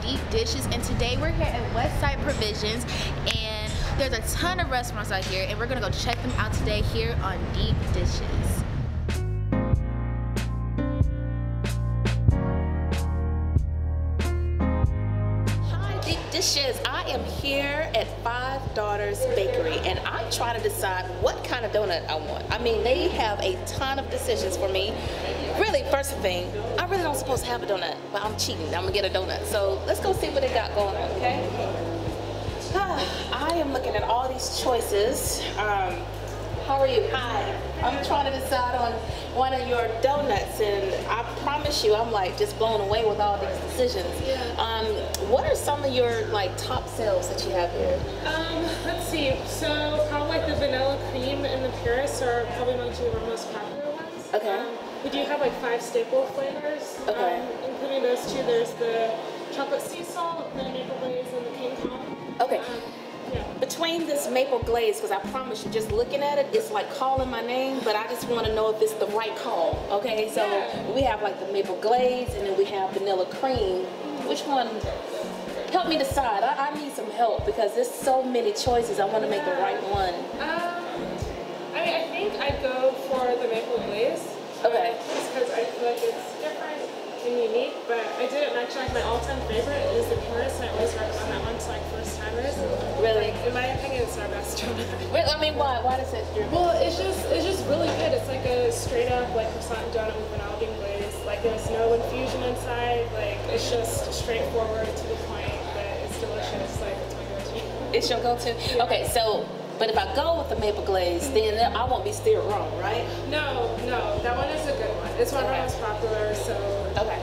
Deep Dishes, and today we're here at Westside Provisions, and there's a ton of restaurants out here, and we're gonna go check them out today here on Deep Dishes. Hi Deep Dishes, I am here at Five Daughters Bakery, and I'm trying to decide what kind of donut I want. I mean, they have a ton of decisions for me. Really, first thing, I really don't supposed to have a donut, but I'm cheating. I'm gonna get a donut. So let's go see what they got going on, okay? I am looking at all these choices. How are you? Hi. I'm trying to decide on one of your donuts, and I promise you, I'm like just blown away with all these decisions. Yeah. What are some of your like top sales that you have here? Let's see. So probably like the vanilla cream and the purist are probably among two of our most popular ones. Okay. We do have like 5 staple flavors. Okay. Including those two. There's the chocolate sea salt, the maple glaze, and the King Kong. Okay. Yeah. Between this maple glaze, because I promise you, just looking at it, it's like calling my name, but I just want to know if it's the right call. Okay, so we have like the maple glaze, and then we have vanilla cream. Which one? Help me decide. I need some help because there's so many choices. I want to make the right one. I mean, I think I'd go for the maple glaze. Okay. Just because I feel like it's different and unique, but I didn't mention like my all-time favorite is the purist, and I always recommend that one to like first-timers. Really? Like, in my opinion, it's our best donut. I mean, why? Why does it? Well, it's just really good. It's like a straight-up like croissant donut with vanilla bean glaze. Like there's no infusion inside. Like it's just straightforward to the point, but it's delicious. Like it's my go-to. It's your go-to? Yeah. Okay, so. But if I go with the maple glaze, then I won't be steered wrong, right? No, that one is a good one. It's one of our most popular, so okay.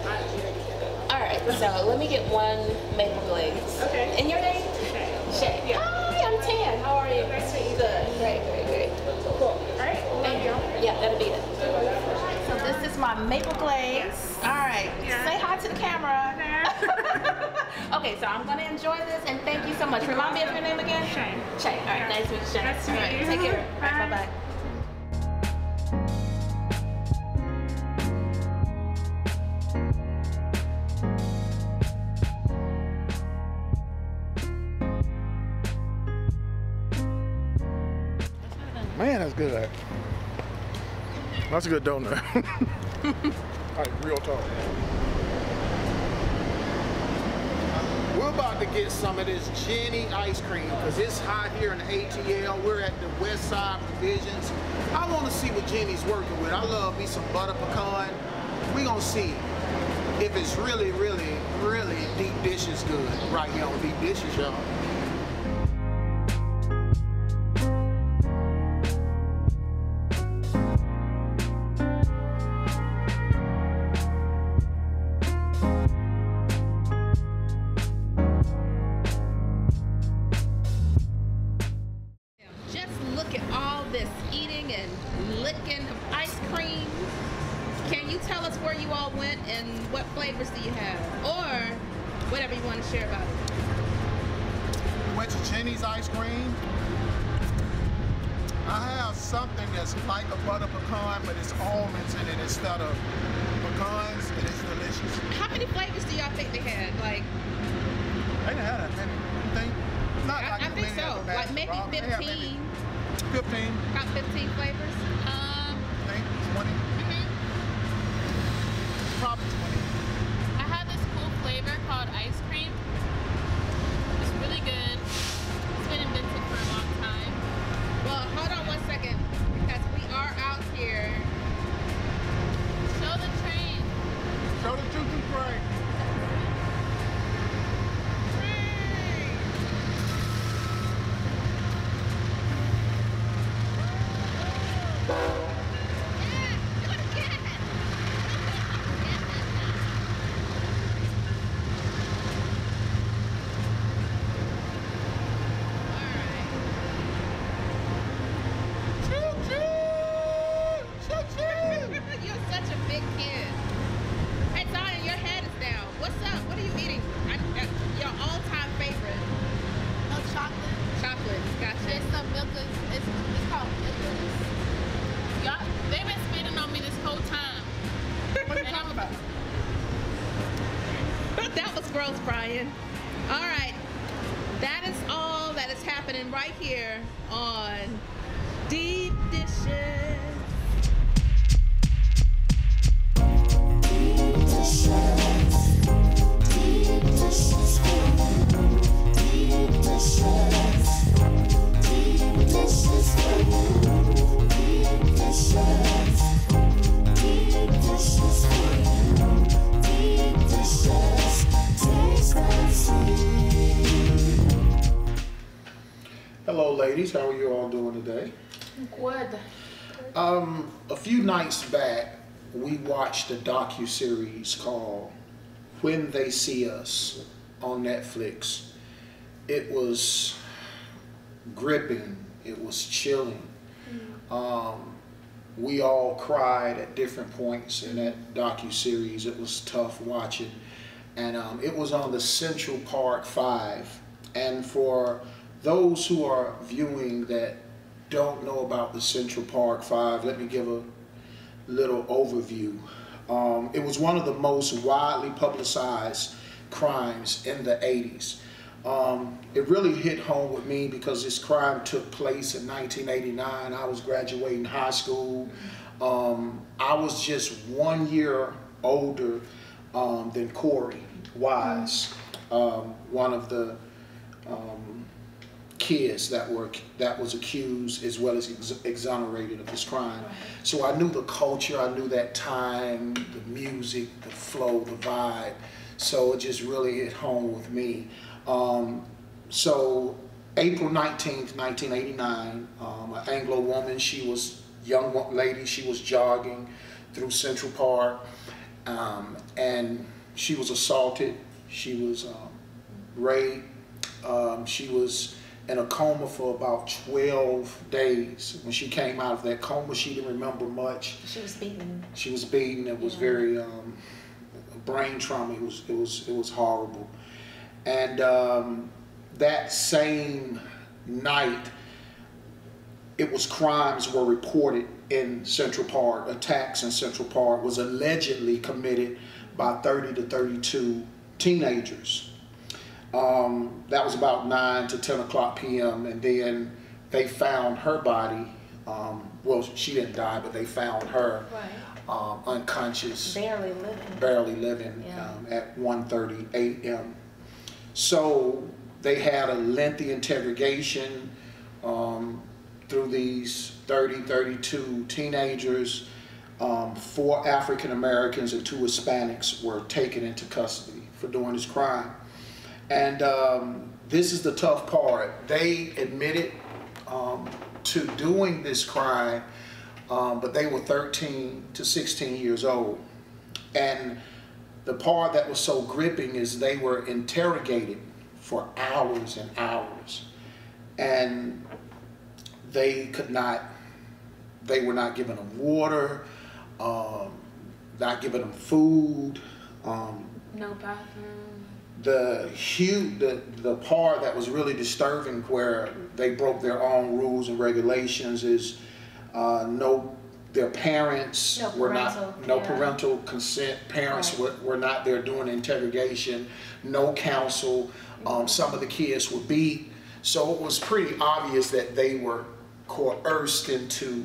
All right, so let me get one maple glaze. Okay. And your name? Shay. Yeah. Hi, I'm Tan. How are you? Nice to meet you. Good. Great. Cool. All right. Thank you. Yeah, that'll be it. So this is my maple glaze. Yes. All right. Yeah. Say hi to the camera. Okay, so I'm gonna enjoy this, and thank you so much. Remind me of your name again? Shay. All right, nice to meet you, Shay. Nice to meet you. All right, take care. All right, bye-bye. Man, that's good. That's a good donut. Like real talk. We're about to get some of this Jenny ice cream because it's hot here in the ATL. We're at the Westside Provisions. I want to see what Jenny's working with. I love me some butter pecan. We're gonna see if it's really Deep Dishes good right here on Deep Dishes, y'all. Tell us where you all went and what flavors do you have, or whatever you want to share about it. We went to Jenny's ice cream. I have something that's like a butter pecan, but it's almonds in it instead of pecans, and it's delicious. How many flavors do y'all think they had? Like, they didn't have that many. You think? Not like I think so. Like maybe 15. 15. About 15 flavors. I think 20. Probably 20. I have this cool flavor called ice cream. It's really good. It's been invented for a long time. Well, hold on one second, because we are out here. Show the train. Show the choo-choo train. growth, Brian. All right. That is all that is happening right here on Deep Dishes. Hello ladies, how are you all doing today? Good. A few nights back, we watched a docu-series called When They See Us on Netflix. It was gripping, it was chilling. We all cried at different points in that docu-series. It was tough watching. And it was on the Central Park 5. And for those who are viewing that don't know about the Central Park 5, let me give a little overview. It was one of the most widely publicized crimes in the 80s. It really hit home with me because this crime took place in 1989. I was graduating high school. I was just 1 year older than Corey Wise, one of the kids that was accused as well as exonerated of this crime. So I knew the culture, I knew that time, the music, the flow, the vibe. So it just really hit home with me. So April 19th, 1989, an Anglo woman, she was a young lady, she was jogging through Central Park, and she was assaulted, she was raped, she was in a coma for about 12 days. When she came out of that coma, she didn't remember much. She was beaten. She was beaten. It was very brain trauma. It was horrible. And that same night, crimes were reported in Central Park. Attacks in Central Park was allegedly committed by 30 to 32 teenagers. That was about 9 to 10 o'clock p.m. and then they found her body. Well, she didn't die, but they found her unconscious, barely living at 1:30 a.m. So they had a lengthy interrogation through these 32 teenagers. 4 African Americans and 2 Hispanics were taken into custody for doing this crime. And this is the tough part. They admitted to doing this crime, but they were 13 to 16 years old. And the part that was so gripping is they were interrogated for hours and hours. And they were not giving them water, not giving them food. No bathroom. The part that was really disturbing, where they broke their own rules and regulations, is their parents were not, parental consent. Parents were not there doing the interrogation. No counsel. Some of the kids were beat. So it was pretty obvious that they were coerced into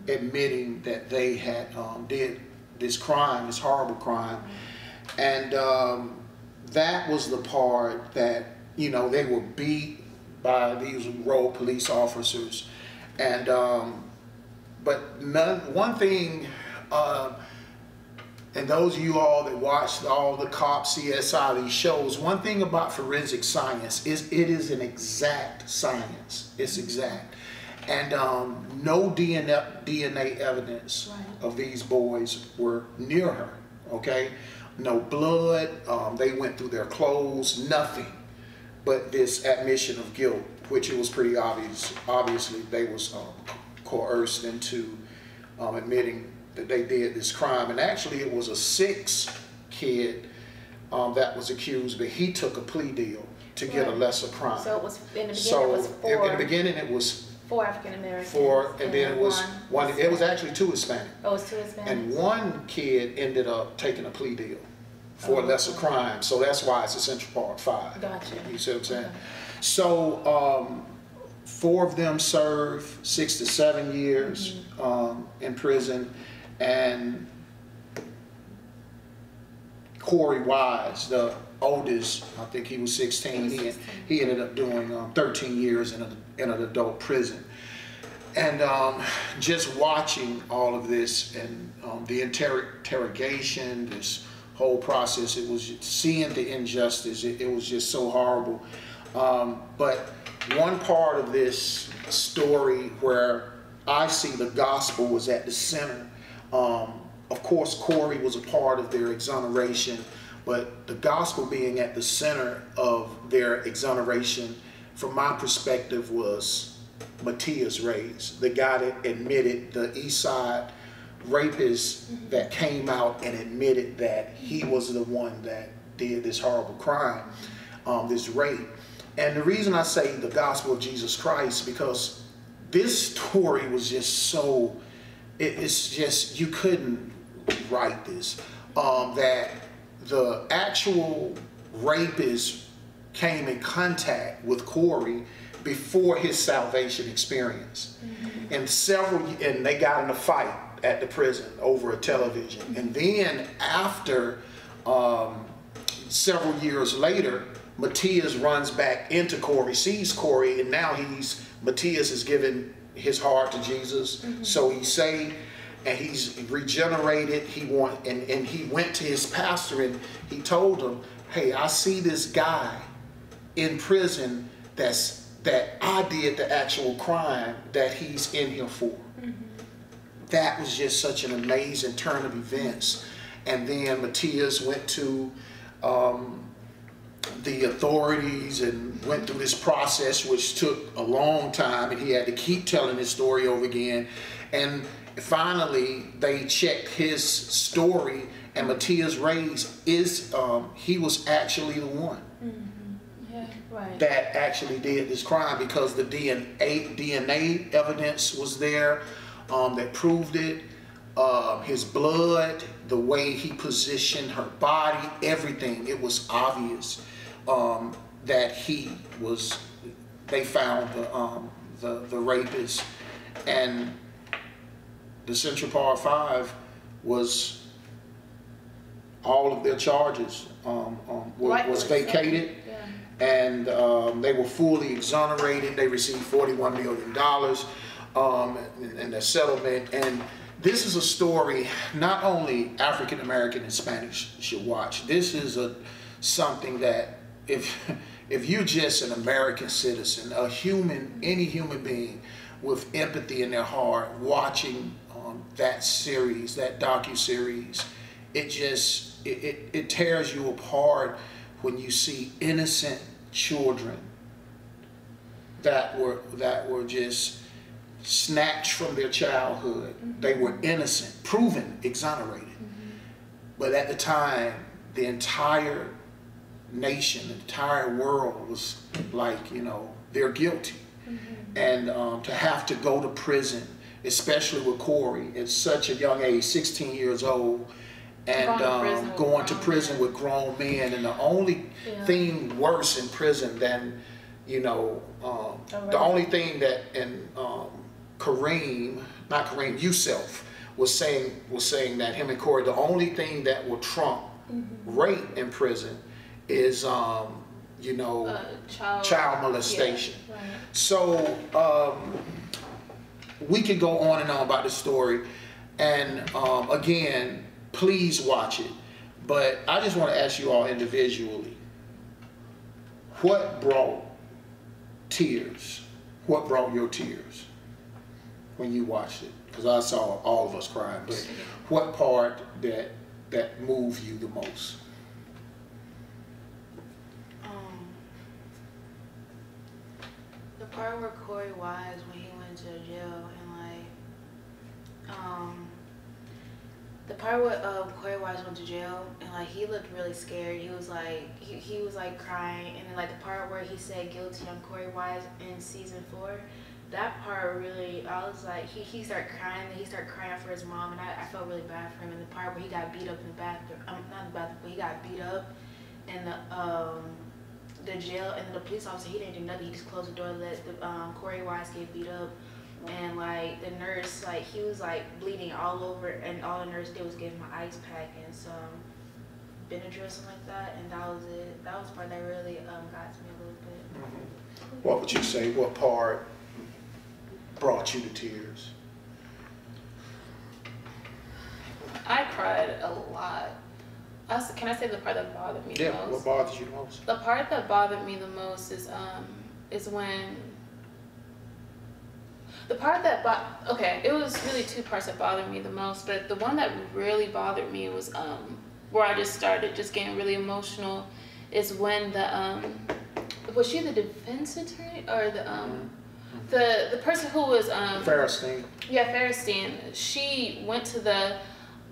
admitting that they had did this crime, this horrible crime. And that was the part that, they were beat by these rogue police officers. And but one thing, and those of you all that watched all the Cops, CSI, these shows, one thing about forensic science is it is an exact science. It's exact. And no DNA evidence of these boys were near her, okay? No blood, they went through their clothes, nothing but this admission of guilt, which it was pretty obvious. Obviously, they was coerced into admitting that they did this crime. And actually, it was a 6th kid that was accused, but he took a plea deal to get a lesser crime. So it was, in the beginning, it was 4. In the beginning, it was 4 African Americans. 4, and then it was one. It was actually 2 Hispanic. Oh, it was 2 Hispanics. And one kid ended up taking a plea deal for a lesser crime. So that's why it's a Central Park 5. Gotcha. You see what I'm saying? So 4 of them serve 6 to 7 years in prison, and Corey Wise, the oldest, I think he was 16. He ended up doing 13 years in an adult prison. And just watching all of this and the interrogation, this whole process, it was seeing the injustice. It was just so horrible. But one part of this story where I see the gospel was at the center. Of course, Corey was a part of their exoneration, but the gospel being at the center of their exoneration, from my perspective, was Matias Reyes, the guy that admitted, the East Side rapist that came out and admitted that he was the one that did this horrible crime, this rape. And the reason I say the gospel of Jesus Christ, because this story was just so, it's just, you couldn't write this, that the actual rapist came in contact with Corey before his salvation experience. And they got in a fight at the prison over a television. And then after, several years later, Matias runs back into Corey, sees Corey, and now Matias is giving his heart to Jesus. So he's saved and he's regenerated. He went to his pastor and he told him, hey, I see this guy in prison that I did the actual crime that he's in here for. That was just such an amazing turn of events. And then Matias went to the authorities and went through this process, which took a long time, and he had to keep telling his story over again. And finally, they checked his story, and Matias Reyes he was actually the one that actually did this crime, because the DNA evidence was there that proved it. His blood, the way he positioned her body, everything. It was obvious that they found the rapist. And the Central Park 5 was, all of their charges was vacated. And they were fully exonerated. They received $41 million in their settlement. And this is a story not only African American and Spanish should watch. This is something that if you're just an American citizen, any human being with empathy in their heart, watching that series, that docu-series, it tears you apart when you see innocent children that were just snatched from their childhood. They were innocent, proven exonerated. But at the time, the entire nation, the entire world was like, they're guilty. And to have to go to prison, especially with Corey at such a young age, 16 years old, and going to prison with grown men. And the only thing worse in prison than, the only thing that Yusef was saying that him and Corey, the only thing that will trump rape in prison is child molestation. Yeah, right. So we could go on and on about the story, and again, please watch it. But I just want to ask you all individually, what brought tears? What brought your tears when you watched it? Because I saw all of us crying, but what part that moved you the most? The part where Corey Wise, when he went to jail, and the part where Corey Wise went to jail, and he looked really scared. He was like crying, and then the part where he said guilty on Corey Wise in season 4, that part really, I was like, he started crying, and he started crying for his mom, and I felt really bad for him. And the part where he got beat up in the bathroom, not in the bathroom, but he got beat up in the jail, and the police officer, he didn't do nothing. He just closed the door, let the Corey Wise get beat up, and like the nurse, like he was like bleeding all over, and all the nurse did was give him an ice pack and some Benadryl or something like that, and that was it. That was the part that really got to me a little bit. What would you say? What part brought you to tears? I cried a lot. Can I say the part that bothered me the most? Yeah, what bothered you the most? The part that bothered me the most is when the part that okay, it was really two parts that bothered me the most, but the one that really bothered me was where I just started just getting really emotional is when the was she the defense attorney or the person who was Fairstein. Yeah, Fairstein. She went to the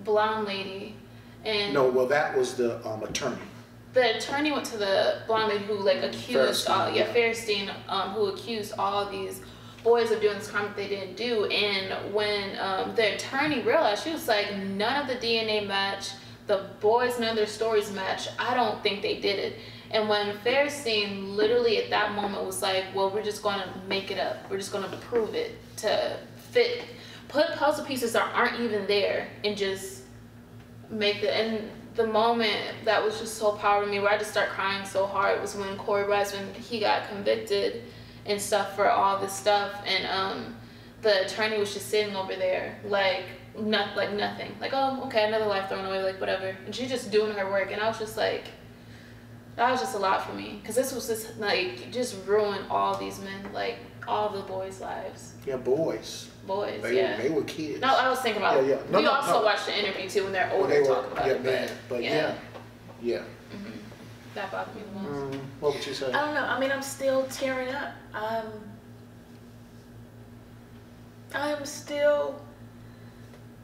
blonde lady and No, well that was the attorney. The attorney went to the blonde lady who like accused Fairstein, who accused all these boys of doing this crime that they didn't do. And when the attorney realized, she was like, none of the DNA match, the boys, none of their stories match. I don't think they did it. And when Fairstein literally at that moment was like, well, we're just going to make it up. We're just going to prove it to fit, put puzzle pieces that aren't even there and just make the, and the moment that was just so powerful to me where I just started crying so hard was when Corey Wise, when he got convicted and stuff for all this stuff, and the attorney was just sitting over there like nothing, like, oh, okay, another life thrown away, like whatever, and she's just doing her work. And I was just like, that was just a lot for me, because this was just like just ruined all these men, like all the boys' lives. Yeah, boys. They were kids. No, I was thinking about it. No, we also watched the interview too when they're older, talk about it. But yeah. Mm-hmm. That bothered me the most. What would you say? I don't know. I mean, I'm still tearing up. I am still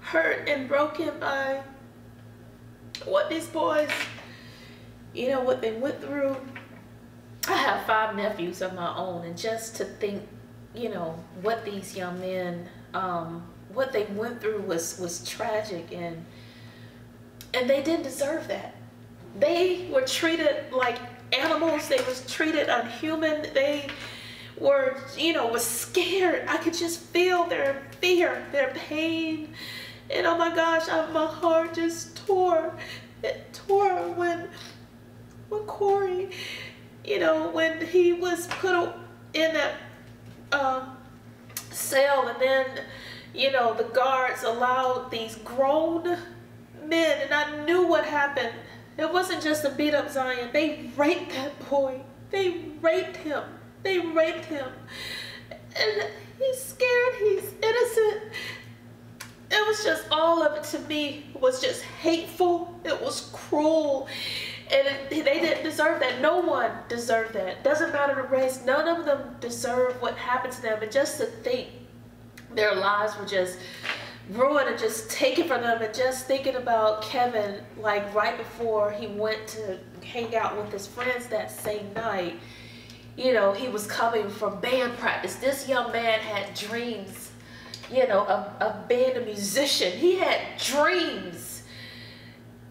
hurt and broken by what these boys, you know, what they went through. I have 5 nephews of my own, and just to think, you know, what these young men, what they went through was tragic, and they didn't deserve that. They were treated like animals. They was treated unhuman. They were, you know, was scared. I could just feel their fear, their pain, and oh my gosh, my heart just tore. It tore when Corey, you know, when he was put in that cell, and then, you know, the guards allowed these grown men, and I knew what happened. It wasn't just a beat up Zion. They raped that boy. They raped him. They raped him. And he's scared. He's innocent. It was just, all of it to me was just hateful. It was cruel. And they didn't deserve that. No one deserved that. Doesn't matter the race. None of them deserve what happened to them. And just to think their lives were just ruined and just taken from them, and just thinking about Kevin, like right before he went to hang out with his friends that same night, you know, he was coming from band practice. This young man had dreams, you know, of being a musician. He had dreams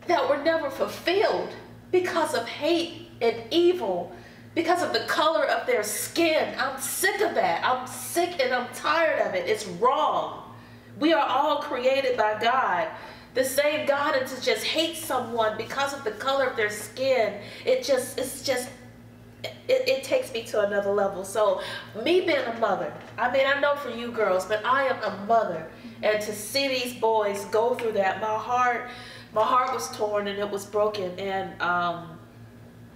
that were never fulfilled because of hate and evil, because of the color of their skin. I'm sick of that. I'm sick and I'm tired of it. It's wrong. We are all created by God, the same God, and to just hate someone because of the color of their skin, it takes me to another level. So me being a mother, I mean, I know for you girls, but I am a mother, and to see these boys go through that, my heart was torn and it was broken. And I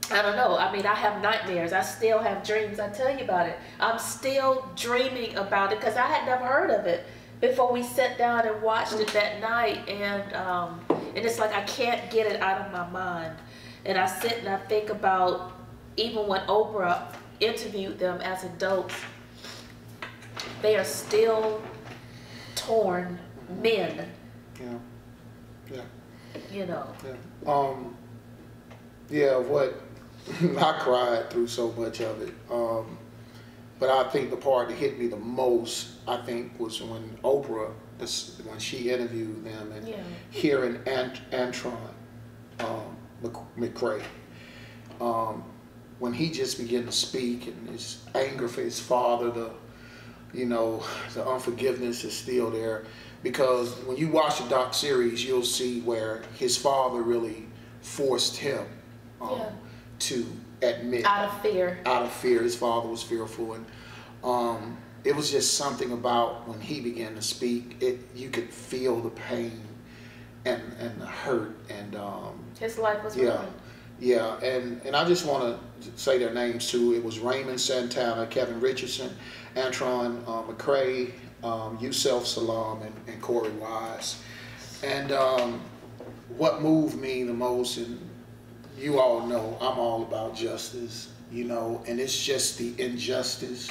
don't know, I mean, I have nightmares. I still have dreams. I tell you about it. I'm still dreaming about it because I had never heard of it before we sat down and watched it that night. And it's like I can't get it out of my mind. And I sit and I think about even when Oprah interviewed them as adults, they are still torn men. Yeah. You know. Yeah. What I cried through so much of it. But I think the part that hit me the most, I think, was when Oprah, when she interviewed them, and hearing Antron McCray, when he just began to speak, and his anger for his father, the unforgiveness is still there. Because when you watch the doc series, you'll see where his father really forced him to admit. Out of fear. Out of fear. His father was fearful. And it was just something about when he began to speak, you could feel the pain and the hurt. And his life was ruined. Yeah, and I just want to say their names too. It was Raymond Santana, Kevin Richardson, Antron McCray, Yusef Salaam, and Corey Wise. And what moved me the most, and you all know I'm all about justice, and it's just the injustice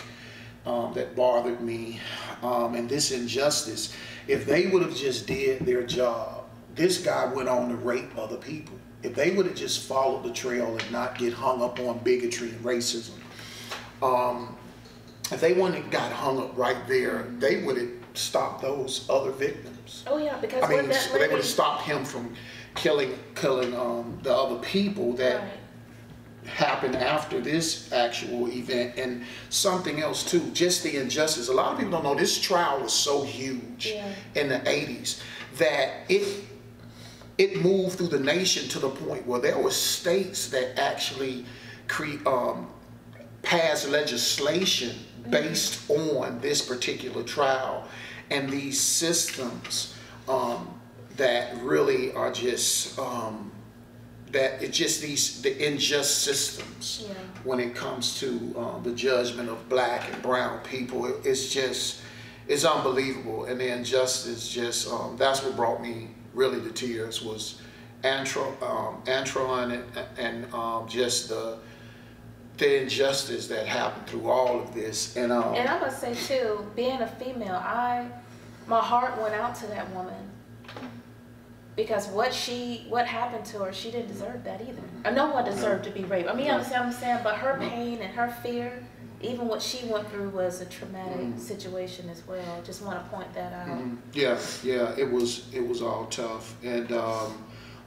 that bothered me. And this injustice, if they would have just did their job, this guy went on to rape other people. If they would have just followed the trail and not get hung up on bigotry and racism, if they wouldn't have got hung up right there, they would have stopped those other victims. Oh yeah, because I mean, they would have stopped him from killing the other people that happened after this actual event. And something else too, just the injustice. A lot of people don't know this trial was so huge in the 80s that it moved through the nation to the point where there were states that actually passed legislation based on this particular trial, and these systems that really are just the unjust systems when it comes to the judgment of black and brown people. It's unbelievable, and the injustice just that's what brought me really to tears, was Antron and just the injustice that happened through all of this. And I must say too, being a female, my heart went out to that woman, because what happened to her, she didn't deserve that either. No one deserved to be raped. I mean, you understand what I'm saying? But her pain and her fear, even what she went through, was a traumatic situation as well. Just want to point that out. Yeah, it was all tough. And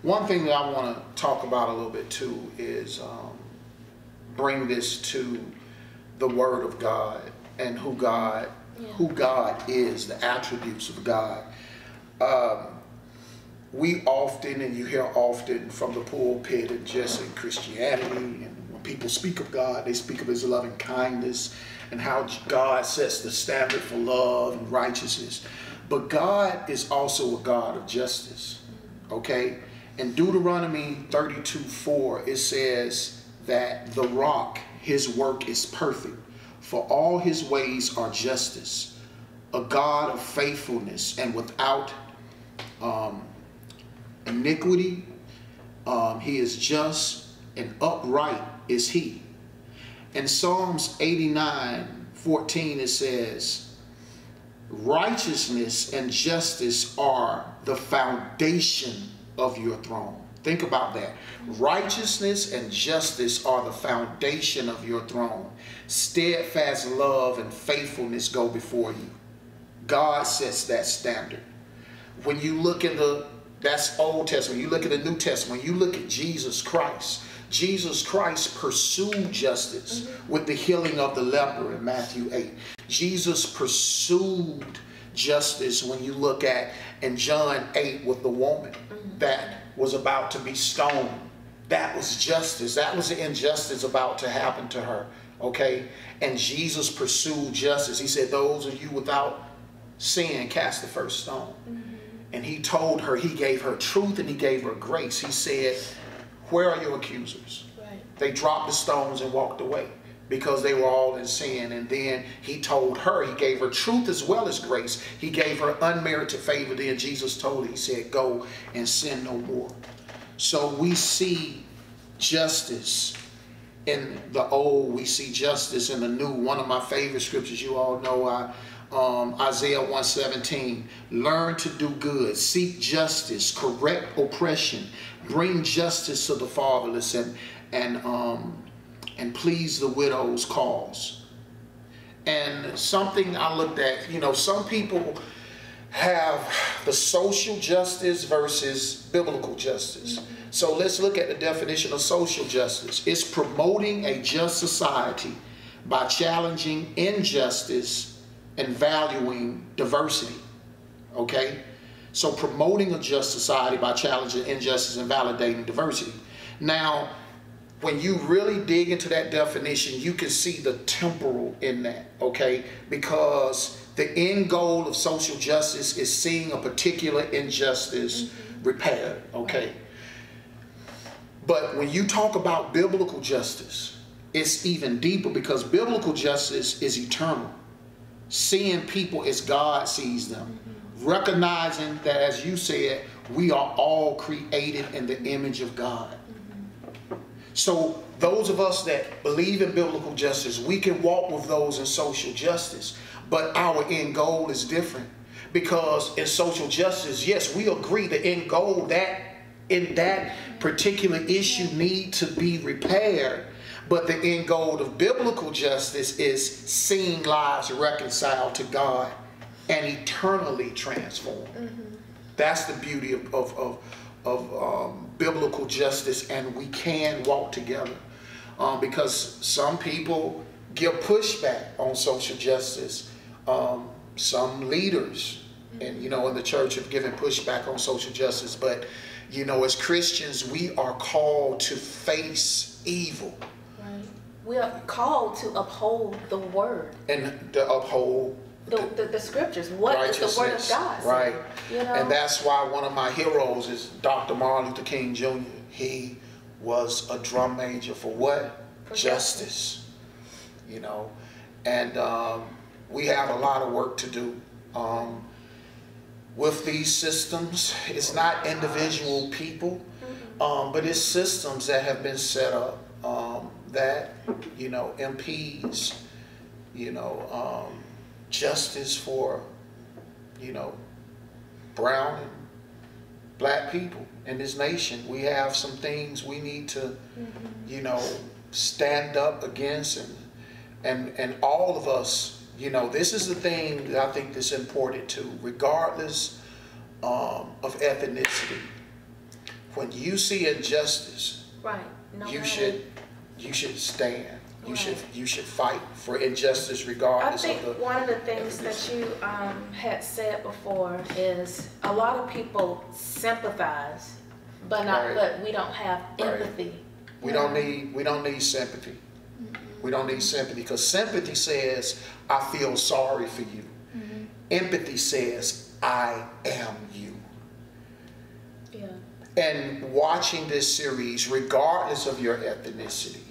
one thing that I want to talk about a little bit too is bring this to the Word of God and who God is, the attributes of God. We often, and you hear often from the pulpit and just in Christianity, and when people speak of God, they speak of His loving kindness and how God sets the standard for love and righteousness. But God is also a God of justice, okay? In Deuteronomy 32:4, it says that the rock, His work is perfect, for all His ways are justice, a God of faithfulness and without iniquity. He is just and upright is He. In Psalms 89:14, it says, righteousness and justice are the foundation of your throne. Think about that. Righteousness and justice are the foundation of your throne. Steadfast love and faithfulness go before you. God sets that standard. When you look in that's Old Testament. You look at the New Testament. You look at Jesus Christ. Jesus Christ pursued justice with the healing of the leper in Matthew 8. Jesus pursued justice when you look at in John 8 with the woman that was about to be stoned. That was justice. That was the injustice about to happen to her. Okay? And Jesus pursued justice. He said, those of you without sin cast the first stone. And He told her, He gave her truth and He gave her grace. He said, where are your accusers? They dropped the stones and walked away because they were all in sin. And then He told her, He gave her truth as well as grace. He gave her unmerited favor. Then Jesus told her, He said, go and sin no more. So we see justice in the old, we see justice in the new. One of my favorite scriptures, you all know, Isaiah 1:17, learn to do good, seek justice, correct oppression, bring justice to the fatherless, and please the widow's cause. And something I looked at, you know, some people have the social justice versus biblical justice. So let's look at the definition of social justice. It's promoting a just society by challenging injustice and valuing diversity. Okay? So promoting a just society by challenging injustice and validating diversity. Now, when you really dig into that definition, you can see the temporal in that, okay? Because the end goal of social justice is seeing a particular injustice repaired, okay? But when you talk about biblical justice, it's even deeper, because biblical justice is eternal. Seeing people as God sees them. Recognizing that, as you said, we are all created in the image of God. So those of us that believe in biblical justice, we can walk with those in social justice. But our end goal is different. Because in social justice, yes, we agree the end goal that in that particular issue need to be repaired. But the end goal of biblical justice is seeing lives reconciled to God and eternally transformed. That's the beauty of biblical justice, and we can walk together. Because some people give pushback on social justice. Some leaders, and you know, in the church have given pushback on social justice. But you know, as Christians, we are called to face evil. Right. We are called to uphold the word. And to uphold the scriptures. What is the word of God? Right. You know? And that's why one of my heroes is Dr. Martin Luther King Jr. He was a drum major for what? For justice. You know. And we have a lot of work to do. With these systems, it's not individual people, but it's systems that have been set up that, you know, impedes, you know, justice for, you know, brown and black people in this nation. We have some things we need to, you know, stand up against, and all of us. You know, this is the thing that I think that's important too, regardless of ethnicity. When you see injustice, right. No you matter. should stand. You Right. you should fight for injustice regardless I think of the one of the things that ethnicity. you had said before is a lot of people sympathize, but not. Right. But we don't have Right. empathy. We don't need sympathy. We don't need sympathy, because sympathy says, I feel sorry for you. Empathy says, I am you. Yeah. And watching this series, regardless of your ethnicity,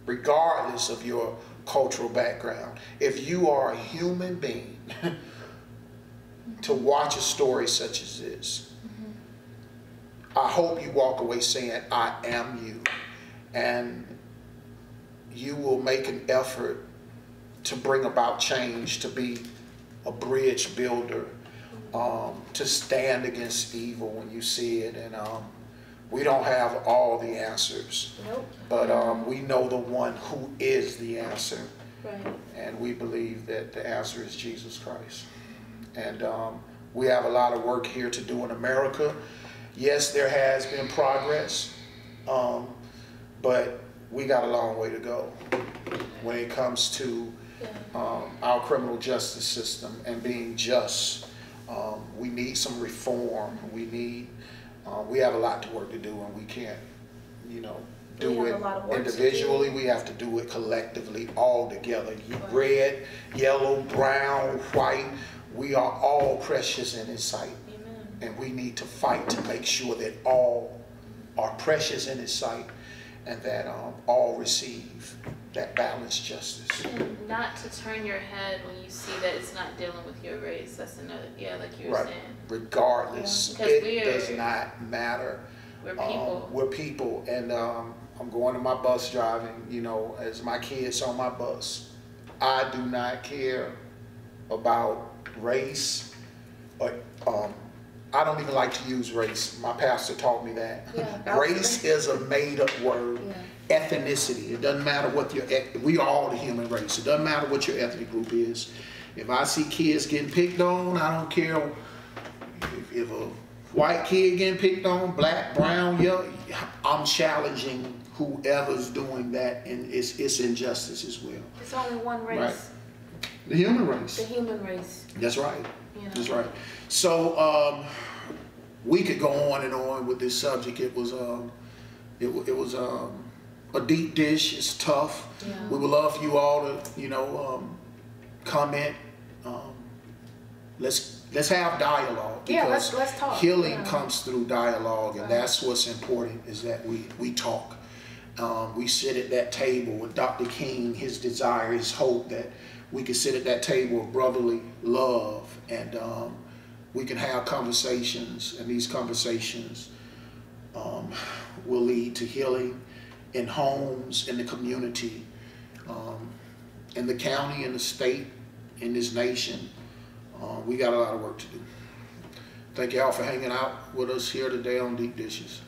regardless of your cultural background, if you are a human being, to watch a story such as this, I hope you walk away saying, I am you. And you will make an effort to bring about change, to be a bridge builder, to stand against evil when you see it. And we don't have all the answers, Nope. but we know the one who is the answer. Right. And we believe that the answer is Jesus Christ. And we have a lot of work here to do in America. Yes, there has been progress, but we got a long way to go when it comes to our criminal justice system and being just. We need some reform. We have a lot to work to do, and we can't, you know, do it individually. We have to do it collectively, all together. Red, yellow, brown, white, we are all precious in His sight. Amen. And we need to fight to make sure that all are precious in His sight, and that all receive that balanced justice. And not to turn your head when you see that it's not dealing with your race. That's another, like you were Right. saying. Regardless, Yeah. it does not matter. We're people. We're people, and I'm going to my bus driving, you know, as my kids on my bus. I do not care about race or I don't even like to use race. My pastor taught me that. Yeah, Race is a made-up word. Yeah. Ethnicity. It doesn't matter what we are all the human race. It doesn't matter what your ethnic group is. If I see kids getting picked on, I don't care if a white kid getting picked on, black, brown, yellow, I'm challenging whoever's doing that, and it's injustice as well. It's only one race. Right. The human race. The human race. That's right. You know? That's right. So we could go on and on with this subject. It was a deep dish. It's tough. Yeah. We would love for you all to comment. Let's have dialogue, because let's talk. healing comes through dialogue, and that's what's important, is that we talk. We sit at that table with Dr. King. His desire, his hope that we can sit at that table of brotherly love, and we can have conversations, and these conversations will lead to healing in homes, in the community, in the county, in the state, in this nation. We got a lot of work to do. Thank y'all for hanging out with us here today on Deep Dishes.